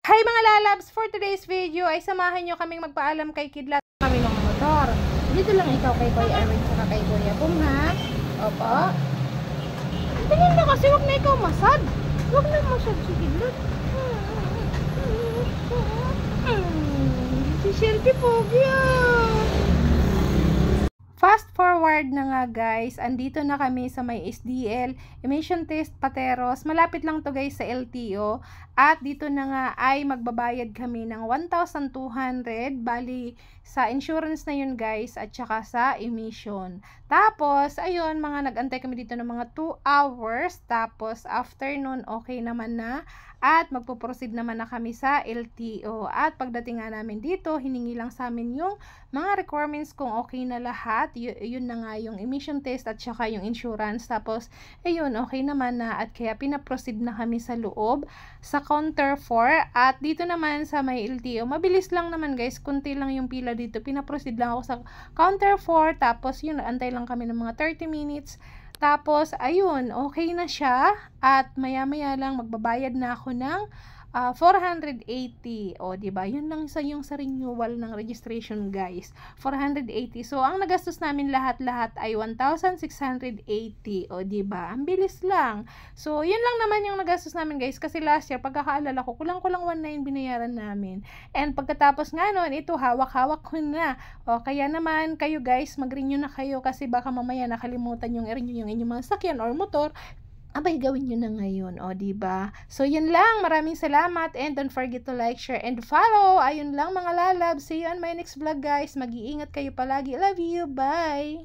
Hi mga lalabs! For today's video ay samahan nyo kaming magpaalam kay Kidlat kami ng motor. Dito lang ikaw kay Kuya Erwin saka kay Kuya Bum, ha? Opo. Tingin na kasi wag na ikaw masad. Wag na masad si Kidlat. Si Shelby Pogi Fast forward na nga guys, andito na kami sa may SDL, Emission Test Pateros. Malapit lang to guys sa LTO. At dito na nga ay magbabayad kami ng 1,200. Bali sa insurance na yun guys at saka sa emission. Tapos ayun, mga nag-antay kami dito ng mga 2 hours. Tapos afternoon okay naman na. At magpo-proceed naman na kami sa LTO. At pagdating nga namin dito, hiningi lang sa amin yung mga requirements kung okay na lahat. Yun na nga yung emission test at saka yung insurance. Tapos, ayun, okay naman na. At kaya pinaproceed na kami sa loob, sa counter 4. At dito naman sa may LTO, mabilis lang naman guys. Kunti lang yung pila dito. Pinaproceed lang ako sa counter 4. Tapos, yun, antay lang kami ng mga 30 minutes. Tapos, ayun, okay na siya. At maya-maya lang, magbabayad na ako ng 480. O, diba? Yun lang sa yung sa renewal ng registration, guys. 480. So, ang nagastos namin lahat-lahat ay 1,680. O, diba? Ang bilis lang. So, yun lang naman yung nagastos namin, guys. Kasi last year, pagkakaalala ko, kulang-kulang 1,900 binayaran namin. And pagkatapos nga nun, ito, hawak-hawak ko na. O, kaya naman, kayo guys, mag-renew na kayo kasi baka mamaya nakalimutan yung i-renew yung inyong mga sakyan or motor. Abay, gawin nyo na ngayon, o, diba? So, yun lang. Maraming salamat and don't forget to like, share, and follow. Ayun lang mga lalab. See you on my next vlog, guys. Mag-iingat kayo palagi. Love you. Bye!